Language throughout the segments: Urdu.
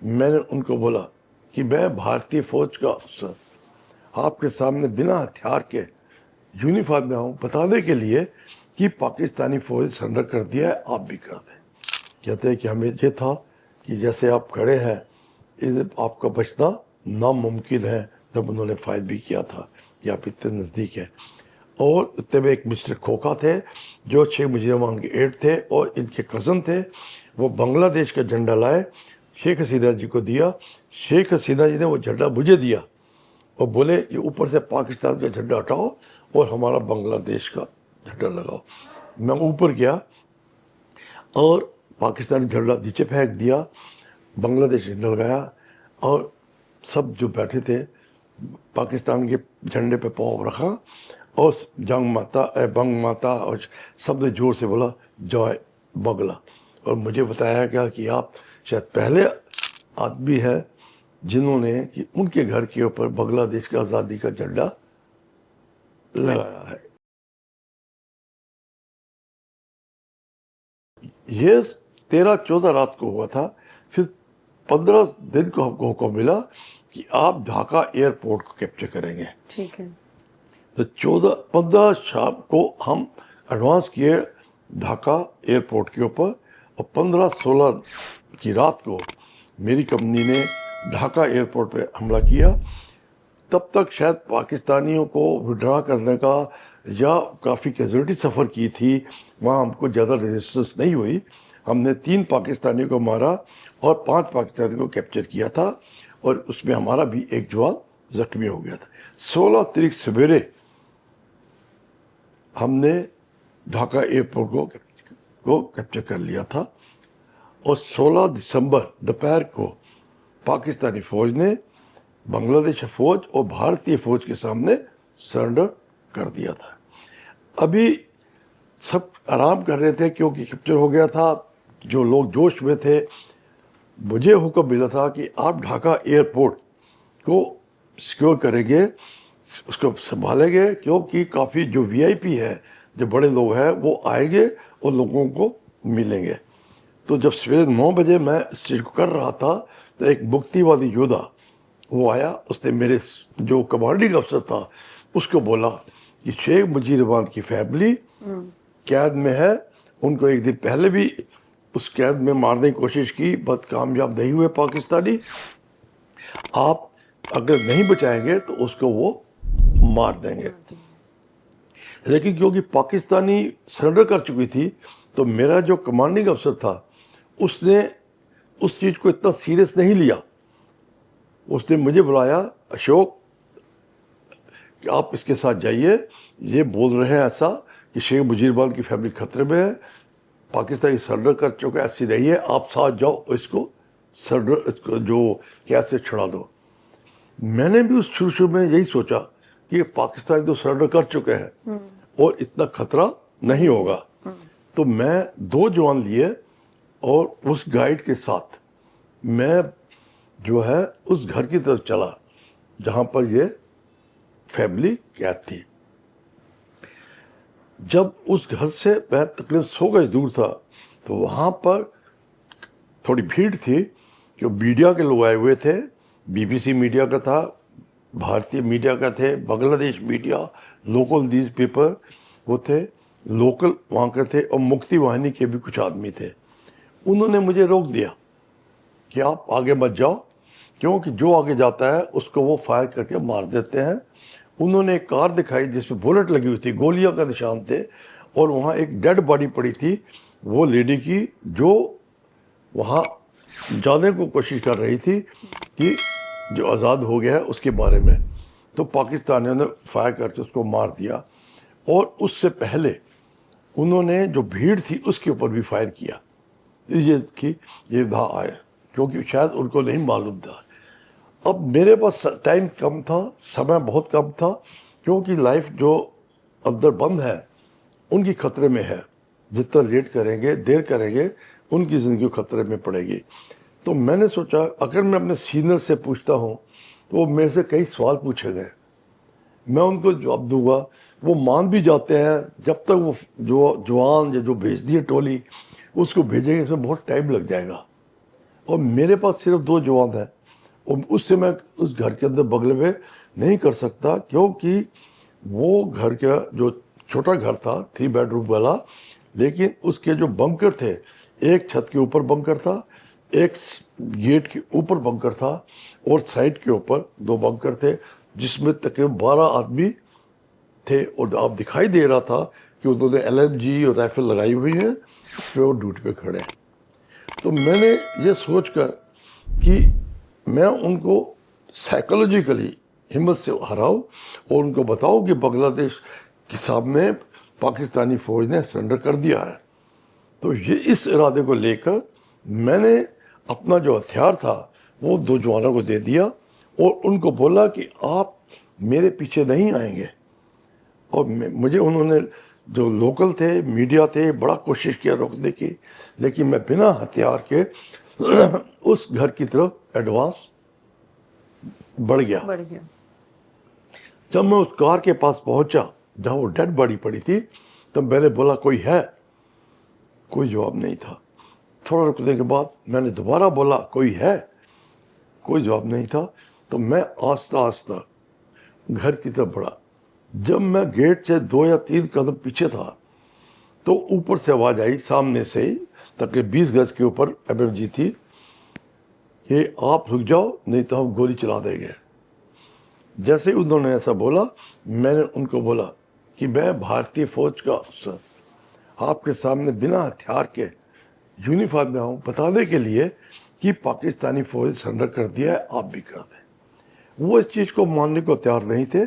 میں نے ان کو بولا کہ میں بھارتی فوج کا افسر آپ کے سامنے بنا ہتھیار کے یونیفارم میں ہوں بتانے کے لیے کہ پاکستانی فوج سرنڈر کر دیا ہے، آپ بھی کر دیں۔ کہتے ہیں کہ ہمیں یہ تھا کہ جیسے آپ کھڑے ہیں آپ کا بچنا ناممکن ہے، جب انہوں نے فائر بھی کیا تھا کہ آپ اتنے نزدیک ہیں۔ اور اتنے میں ایک مسٹر کھوکھا تھے جو 6 مجرمان کے ایڈ تھے اور ان کے کزن تھے، وہ بنگلہ دیش کا جھنڈا لائے، شیخ حسینہ جی کو دیا، شیخ حسینہ جی نے وہ جھنڈا مجھے دیا اور بولے یہ اوپر سے پاکستان کا جھنڈا ہٹاؤ اور ہمارا بنگلہ دیش کا جھنڈا لگاؤ۔ میں اوپر گیا اور پاکستانی جھنڈا نیچے پھینک دیا، بنگلہ دیش جھنڈا لگایا، اور سب جو بیٹھے تھے پاکستان کے جھنڈے پہ پاؤں رکھا اور جنگ ماتا اے بنگ ماتا، اور سب نے زور سے بولا جوائے بنگلہ۔ اور مجھے بتایا گیا کہ آپ شاید پہلے آدمی ہیں جنہوں نے کہ ان کے گھر کے اوپر بنگلہ دیش کا آزادی کا جھنڈا لگایا ہے۔ یہ 13-14 رات کو ہوا تھا، پھر 15 دن کو ہم کو حکم ملا کہ آپ ڈھاکہ ایئرپورٹ کو کیپچر کریں گے۔ ٹھیک ہے۔ تو 15 شام کو ہم ایڈوانس کیے ڈھاکہ ایئرپورٹ کے اوپر، اور 15-16 کی رات کو میری کمپنی نے ڈھاکہ ایئرپورٹ پہ حملہ کیا۔ تب تک شاید پاکستانیوں کو وڈرا کرنے کا یا کافی کیجولٹی سفر کی تھی، وہاں ہم کو زیادہ ریزسٹنس نہیں ہوئی۔ ہم نے 3 پاکستانیوں کو مارا اور 5 پاکستانیوں کو کیپچر کیا تھا، اور اس میں ہمارا بھی ایک جوان زخمی ہو گیا تھا۔ 16 تاریخ سویرے ہم نے ڈھاکہ ایئرپورٹ کو کیپچر کر لیا تھا، اور 16 دسمبر دوپہر کو پاکستانی فوج نے بنگلہ دیش فوج اور بھارتی فوج کے سامنے سرنڈر کر دیا تھا۔ ابھی سب آرام کر رہے تھے کیونکہ کیپچر ہو گیا تھا، جو لوگ جوش میں تھے۔ مجھے حکم ملا تھا کہ آپ ڈھاکہ ایئرپورٹ کو سیکیور کریں گے، اس کو سنبھالیں گے، کیونکہ کافی جو وی آئی پی ہے، جو بڑے لوگ ہیں، وہ آئیں گے اور لوگوں کو ملیں گے۔ تو جب سویرے 9 بجے میں اس چیز کو کر رہا تھا تو ایک مکتی وادی یودھا وہ آیا، اس نے میرے جو کمانڈنگ افسر تھا اس کو بولا کہ شیخ مجیر الرحمان کی فیملی قید میں ہے، ان کو ایک دن پہلے بھی اس قید میں مارنے کی کوشش کی، بس کامیاب نہیں ہوئے پاکستانی، آپ اگر نہیں بچائیں گے تو اس کو وہ مار دیں گے۔ لیکن کیونکہ پاکستانی سرنڈر کر چکی تھی تو میرا جو کمانڈنگ افسر تھا اس نے اس چیز کو اتنا سیریس نہیں لیا۔ اس نے مجھے بلایا، اشوک کہ آپ اس کے ساتھ جائیے، یہ بول رہے ہیں ایسا کہ شیخ مجیر الرحمان کی فیملی خطرے میں ہے، پاکستانی سرنڈر کر چکا، ایسی نہیں ہے، آپ ساتھ جاؤ اس کو سرنڈر، اس کو جو کیسے چھڑا دو۔ میں نے بھی اس شروع میں یہی سوچا کہ پاکستانی تو سرنڈر کر چکے ہیں اور اتنا خطرہ نہیں ہوگا۔ تو میں 2 جوان لیے اور اس گائیڈ کے ساتھ میں جو ہے اس گھر کی طرف چلا جہاں پر یہ فیملی قید تھی۔ جب اس گھر سے میں تقریباً 100 گز دور تھا تو وہاں پر تھوڑی بھیڑ تھی، جو میڈیا کے لوگ آئے ہوئے تھے، بی بی سی میڈیا کا تھا، بھارتی میڈیا کا تھے، بنگلہ دیش میڈیا، لوکل نیوز پیپر وہ تھے، لوکل وہاں کے تھے، اور مکتی واہنی کے بھی کچھ آدمی تھے۔ انہوں نے مجھے روک دیا کہ آپ آگے مت جاؤ، کیونکہ جو آگے جاتا ہے اس کو وہ فائر کر کے مار دیتے ہیں۔ انہوں نے ایک کار دکھائی جس میں بولٹ لگی ہوئی تھی، گولیاں کا نشان تھے، اور وہاں ایک ڈیڈ باڈی پڑی تھی وہ لیڈی کی، جو وہاں جانے کو کوشش کر رہی تھی کہ جو آزاد ہو گیا ہے اس کے بارے میں۔ تو پاکستانیوں نے فائر کر کے اس کو مار دیا، اور اس سے پہلے انہوں نے جو بھیڑ تھی اس کے اوپر بھی فائر کیا، یہ کہ یہ وہاں آئے، کیونکہ شاید ان کو نہیں معلوم تھا۔ اب میرے پاس ٹائم کم تھا، سمے بہت کم تھا، کیونکہ لائف جو اندر بند ہے ان کی خطرے میں ہے، جتنا لیٹ کریں گے، دیر کریں گے، ان کی زندگی خطرے میں پڑے گی۔ تو میں نے سوچا اگر میں اپنے سینئر سے پوچھتا ہوں تو وہ میرے سے کئی سوال پوچھے گئے، میں ان کو جواب دوں گا، وہ مان بھی جاتے ہیں، جب تک وہ جو جوان یا جو بھیج دی ہے ٹولی اس کو بھیجیں گے، اس میں بہت ٹائم لگ جائے گا۔ اور میرے پاس صرف 2 جوان ہیں، اور اس سے میں اس گھر کے اندر بغلے میں نہیں کر سکتا، کیونکہ وہ گھر کا جو چھوٹا گھر تھا 3 بیڈ روم والا، لیکن اس کے جو بنکر تھے، ایک چھت کے اوپر بنکر تھا، ایک گیٹ کے اوپر بنکر تھا، اور سائڈ کے اوپر 2 بنکر تھے، جس میں تقریباً 12 آدمی تھے، اور آپ دکھائی دے رہا تھا کہ انہوں نے LMG اور رائفل لگائی ہوئی ہیں، پھر وہ ڈیوٹی پہ کھڑے ہیں۔ تو میں نے یہ سوچ کر کہ میں ان کو سائیکولوجیکلی ہمت سے ہراؤں اور ان کو بتاؤں کہ بنگلہ دیش کے سامنے پاکستانی فوج نے سرنڈر کر دیا ہے، تو یہ اس ارادے کو لے کر میں نے اپنا جو ہتھیار تھا وہ 2 جوانوں کو دے دیا، اور ان کو بولا کہ آپ میرے پیچھے نہیں آئیں گے۔ اور مجھے انہوں نے، جو لوکل تھے، میڈیا تھے، بڑا کوشش کیا روکنے کی، لیکن میں بنا ہتھیار کے اس گھر کی طرف ایڈوانس بڑھ گیا۔ جب میں اس کار کے پاس پہنچا جہاں وہ ڈیڈ باڈی پڑی تھی، تب میں نے بولا کوئی ہے؟ کوئی جواب نہیں تھا۔ تھوڑا رکنے کے بعد میں نے دوبارہ بولا کوئی ہے؟ کوئی جواب نہیں تھا۔ تو میں آہستہ آہستہ گھر کی طرف بڑھا۔ جب میں گیٹ سے 2 یا 3 قدم پیچھے تھا تو اوپر سے آواز آئی، سامنے سے ہی تقریباً 20 گز کے اوپر LMG تھی، کہ آپ رک جاؤ نہیں تو ہم گولی چلا دیں گے۔ جیسے انہوں نے ایسا بولا، میں نے ان کو بولا کہ میں بھارتی فوج کا افسر آپ کے سامنے بنا ہتھیار کے یونیفارم میں ہوں، بتانے کے لیے کہ پاکستانی فوج سرنڈر کر دیا ہے، آپ بھی کر دیں۔ وہ اس چیز کو ماننے کو تیار نہیں تھے۔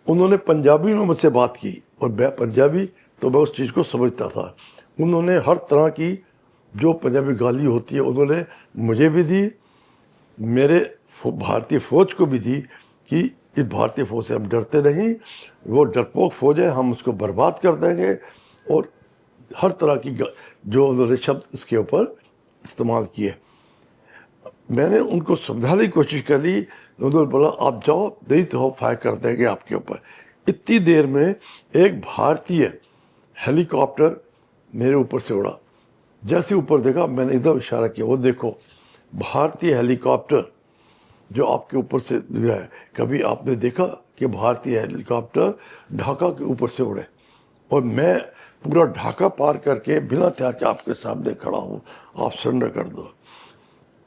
انہوں نے پنجابی میں مجھ سے بات کی، اور میں پنجابی تو میں اس چیز کو سمجھتا تھا۔ انہوں نے ہر طرح کی جو پنجابی گالی ہوتی ہے انہوں نے مجھے بھی دی، میرے بھارتی فوج کو بھی دی، کہ اس بھارتی فوج سے ہم ڈرتے نہیں، وہ ڈرپوک فوج ہے، ہم اس کو برباد کر دیں گے، اور ہر طرح کی جو انہوں نے شبد اس کے اوپر استعمال کیے۔ میں نے ان کو سمجھانے کی کوشش کر لی، انہوں نے بولا آپ جاؤ نہیں تو ہم فائر کر دیں گے آپ کے اوپر۔ اتنی دیر میں ایک بھارتی ہیلی کاپٹر میرے اوپر سے اڑا۔ جیسے اوپر دیکھا میں نے ادھر اشارہ کیا، وہ دیکھو بھارتی ہیلی کاپٹر جو آپ کے اوپر سے ہے۔ کبھی آپ نے دیکھا کہ بھارتی ہیلی کاپٹر ڈھاکہ کے اوپر سے اڑے؟ اور میں پورا ڈھاکہ پار کر کے بنا ہتھیار کے آپ کے سامنے کھڑا ہوں، آپ سرنڈر کر دو۔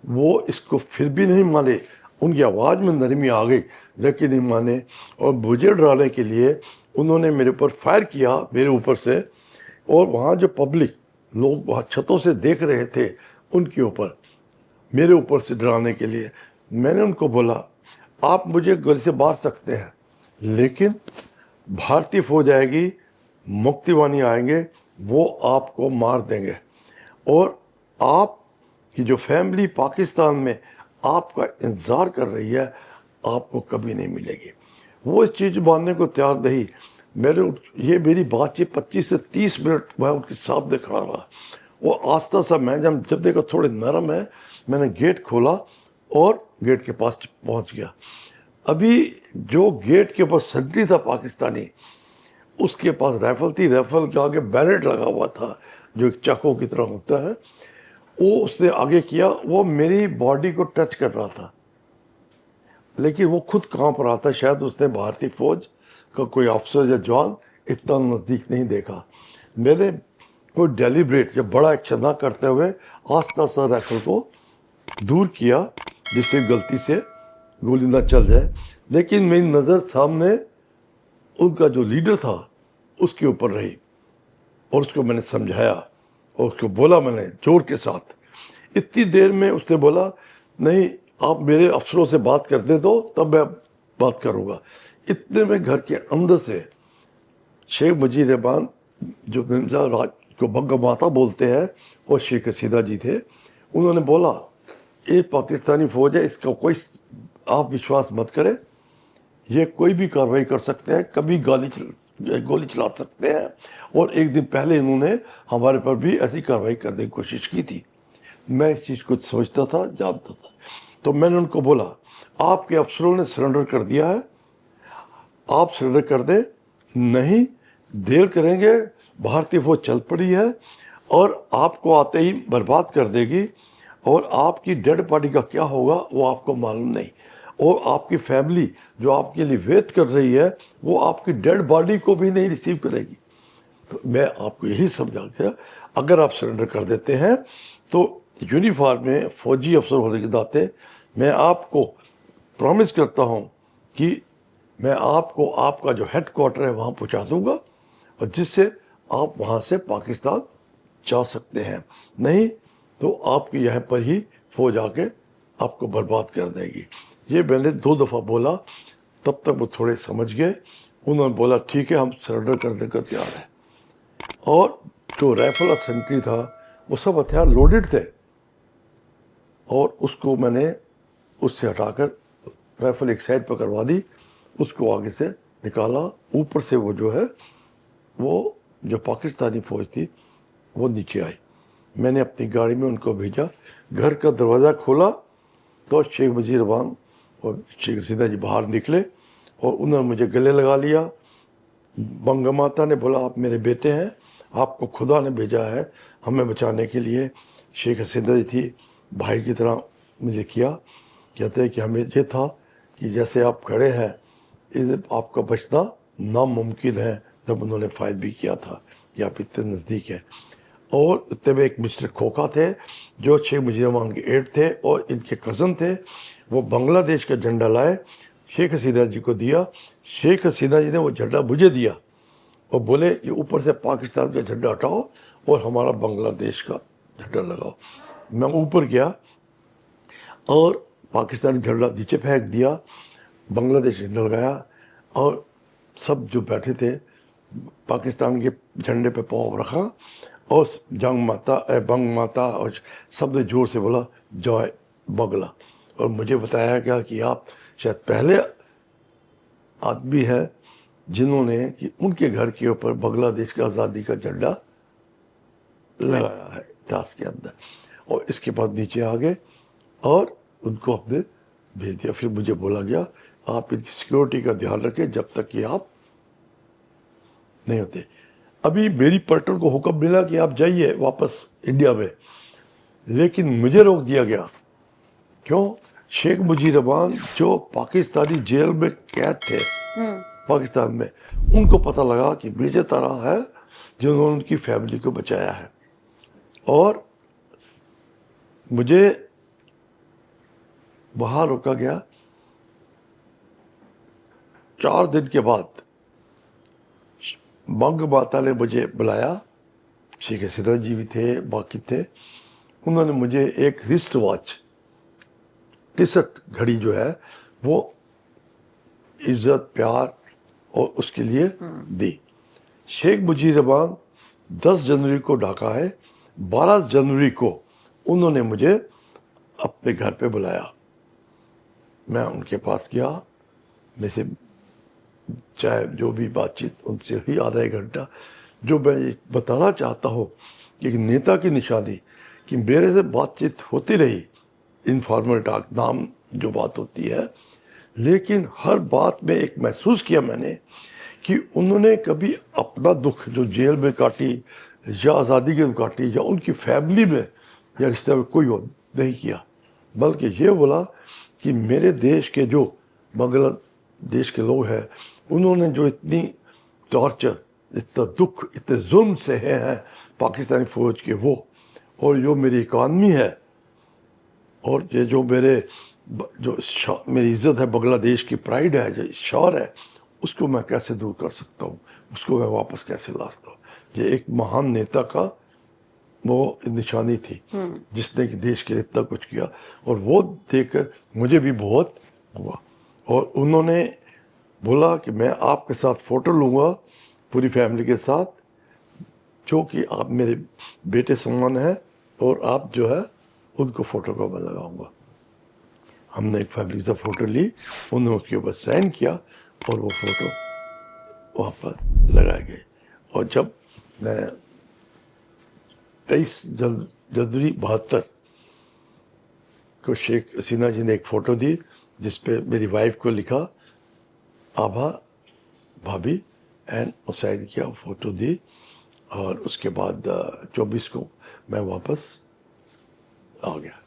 وہ اس کو پھر بھی نہیں مانے، ان کی آواز میں نرمی آ گئی لیکن نہیں مانے، اور مجھے ڈرانے کے لیے انہوں نے میرے اوپر فائر کیا میرے اوپر سے، اور وہاں جو پبلک لوگ وہاں چھتوں سے دیکھ رہے تھے ان کے اوپر، میرے اوپر سے ڈرانے کے لیے میں نے ان کو بولا آپ مجھے گولی سے مار سکتے ہیں، لیکن بھارتی فوج آئے گی، مکتی بانی آئیں گے، وہ آپ کو مار دیں گے، اور آپ کی جو فیملی پاکستان میں آپ کا انتظار کر رہی ہے آپ کو کبھی نہیں ملے گی۔ وہ اس چیز ماننے کو تیار نہیں۔ یہ میری بات چیت 25 سے 30 منٹ میں ان کے سامنے کھڑا رہا۔ وہ آہستہ سا میں جب دیکھا تھوڑے نرم ہے، میں نے گیٹ کھولا اور گیٹ کے پاس پہنچ گیا۔ ابھی جو گیٹ کے اوپر سنٹری تھا پاکستانی، اس کے پاس رائفل تھی، رائفل کے آگے بیرٹ لگا ہوا تھا جو ایک چاقو کی طرح ہوتا ہے، وہ اس نے آگے کیا، وہ میری باڈی کو ٹچ کر رہا تھا، لیکن وہ خود کانپ رہا تھا۔ شاید اس نے بھارتی فوج کا کوئی افسر یا جوان اتنا نزدیک نہیں دیکھا۔ میں نے کوئی ڈیلیبریٹ یا بڑا ایکشن نہ کرتے ہوئے آہستہ سا رائفل کو دور کیا، جس سے غلطی سے گولی نہ چل جائے، لیکن میری نظر سامنے ان کا جو لیڈر تھا اس کے اوپر رہی، اور اس کو میں نے سمجھایا اور اس کو بولا میں نے زور کے ساتھ۔ اتنی دیر میں اس نے بولا نہیں آپ میرے افسروں سے بات کرتے دو تب میں بات کروں گا۔ اتنے میں گھر کے اندر سے شیخ مجید رحمان جو راج کو بنگا ماتا بولتے ہیں، وہ شیخ حسینہ جی تھے، انہوں نے بولا یہ پاکستانی فوج ہے، اس کا کوئی آپ وشواس مت کریں، یہ کوئی بھی کارروائی کر سکتے ہیں، کبھی گولی چلا سکتے ہیں، اور ایک دن پہلے انہوں نے ہمارے پر بھی ایسی کارروائی کرنے کی کوشش کی تھی۔ میں اس چیز کو سمجھتا تھا، جانتا تھا، تو میں نے ان کو بولا آپ کے افسروں نے سرنڈر کر دیا ہے، آپ سرنڈر کر دیں، نہیں دیر کریں گے بھارتی فوج چل پڑی ہے اور آپ کو آتے ہی برباد کر دے گی۔ اور آپ کی ڈیڈ باڈی کا کیا ہوگا وہ آپ کو معلوم نہیں، اور آپ کی فیملی جو آپ کے لیے ویٹ کر رہی ہے وہ آپ کی ڈیڈ باڈی کو بھی نہیں ریسیو کرے گی۔ تو میں آپ کو یہی سمجھا کہ اگر آپ سرنڈر کر دیتے ہیں تو یونیفارم میں فوجی افسر ہونے کے ناطے میں آپ کو پرومس کرتا ہوں کہ میں آپ کو آپ کا جو ہیڈ کوارٹر ہے وہاں پہنچا دوں گا، اور جس سے آپ وہاں سے پاکستان جا سکتے ہیں، نہیں تو آپ کے یہاں پر ہی فوج آ کے آپ کو برباد کر دے گی۔ یہ میں نے 2 دفعہ بولا، تب تک وہ تھوڑے سمجھ گئے، انہوں نے بولا ٹھیک ہے ہم سرنڈر کرنے کا تیار ہیں۔ اور جو رائفل اور سینٹری تھا وہ سب ہتھیار لوڈڈ تھے، اور اس کو میں نے اس سے ہٹا کر رائفل ایک سائڈ پہ کروا دی، اس کو آگے سے نکالا، اوپر سے وہ جو ہے وہ جو پاکستانی فوج تھی وہ نیچے آئی، میں نے اپنی گاڑی میں ان کو بھیجا، گھر کا دروازہ کھولا تو شیخ مجید الرحمان اور شیخ حسینہ جی باہر نکلے، اور انہوں نے مجھے گلے لگا لیا۔ بنگا ماتا نے بولا آپ میرے بیٹے ہیں، آپ کو خدا نے بھیجا ہے ہمیں بچانے کے لیے۔ شیخ حسینہ جی تھی بھائی کی طرح مجھے کیا، کہتے ہیں کہ ہمیں یہ تھا کہ جیسے آپ کھڑے ہیں آپ کا بچنا ناممکن ہے، جب انہوں نے فائر بھی کیا تھا کہ آپ اتنے نزدیک ہیں۔ اور اتنے میں ایک مسٹر کھوکھا تھے جو شیخ مجید الرحمان کے ایڈ تھے اور ان کے کزن تھے، وہ بنگلہ دیش کا جھنڈا لائے، شیخ حسینہ جی کو دیا، شیخ حسینہ جی نے وہ جھنڈا مجھے دیا اور بولے یہ اوپر سے پاکستان کا جھنڈا ہٹاؤ اور ہمارا بنگلہ دیش کا جھنڈا لگاؤ۔ میں اوپر گیا اور پاکستانی جھنڈا نیچے پھینک دیا، بنگلہ دیش جھنڈا لگایا، اور سب جو بیٹھے تھے پاکستان کے جھنڈے پہ پاؤں رکھا، اور جنگ ماتا بنگ ماتا، اور سب نے زور سے بولا جوائے بنگلہ۔ اور مجھے بتایا گیا کہ آپ شاید پہلے آدمی ہیں جنہوں نے کہ ان کے گھر کے اوپر بنگلہ دیش کا آزادی کا جھنڈا لگایا ہے اتہاس کے اندر۔ اور اس کے بعد نیچے آ گئے اور ان کو ہم نے بھیج دیا۔ پھر مجھے بولا گیا آپ ان کی سیکورٹی کا دھیان رکھیں جب تک کہ آپ نہیں ہوتے۔ ابھی میری پلٹن کو حکم ملا کہ آپ جائیے واپس انڈیا میں، لیکن مجھے روک دیا گیا۔ کیوں؟ شیخ مجید الرحمان جو پاکستانی جیل میں قید تھے پاکستان میں، ان کو پتہ لگا کہ میجر طرح ہے جنہوں نے ان کی فیملی کو بچایا ہے، اور مجھے وہاں روکا گیا۔ 4 دن کے بعد بنگ ماتا نے مجھے بلایا، شیخ حسینہ جی بھی تھے، باقی تھے، انہوں نے مجھے ایک رسٹ واچ ٹسٹ گھڑی جو ہے وہ عزت پیار اور اس کے لیے دی۔ شیخ مجید الرحمان 10 جنوری کو ڈھاکہ ہے، 12 جنوری کو انہوں نے مجھے اپنے گھر پہ بلایا، میں ان کے پاس گیا، میں سے چاہے جو بھی بات چیت ان سے ہی آدھا ایک گھنٹہ۔ جو میں یہ بتانا چاہتا ہوں کہ ایک نیتا کی نشانی کہ میرے سے بات چیت ہوتی رہی، انفارمل ٹاک نام جو بات ہوتی ہے، لیکن ہر بات میں ایک محسوس کیا میں نے کہ انہوں نے کبھی اپنا دکھ جو جیل میں کاٹی یا آزادی کے کاٹی یا ان کی فیملی میں یا رشتہ میں کوئی نہیں کیا، بلکہ یہ بولا کہ میرے دیش کے جو بنگلہ دیش کے لوگ ہیں انہوں نے جو اتنی ٹارچر، اتنا دکھ، اتنے ظلم سہے ہیں پاکستانی فوج کے، وہ اور جو میری اکانمی ہے اور یہ جو میری عزت ہے، بنگلہ دیش کی پرائیڈ ہے، جو شعور ہے، اس کو میں کیسے دور کر سکتا ہوں، اس کو میں واپس کیسے لا سکتا ہوں۔ یہ ایک مہان نیتا کا وہ نشانی تھی جس نے کہ دیش کے لیے اتنا کچھ کیا، اور وہ دیکھ کر مجھے بھی بہت ہوا۔ اور انہوں نے بولا کہ میں آپ کے ساتھ فوٹو لوں گا پوری فیملی کے ساتھ، جو کہ آپ میرے بیٹے سمان ہیں، اور آپ جو ہے ان کو فوٹو کا میں لگاؤں گا۔ ہم نے ایک فیملی سے فوٹو لی، انہوں نے اس کے اوپر سائن کیا اور وہ فوٹو وہاں پر لگائے گئے۔ اور جب میں 23 جنوری 72 کو شیخ حسینہ جی نے ایک فوٹو دی جس پہ میری وائف کو لکھا آبھا بھابھی اینڈ سائن کیا، فوٹو دی، اور اس کے بعد 24 کو میں واپس آ گیا۔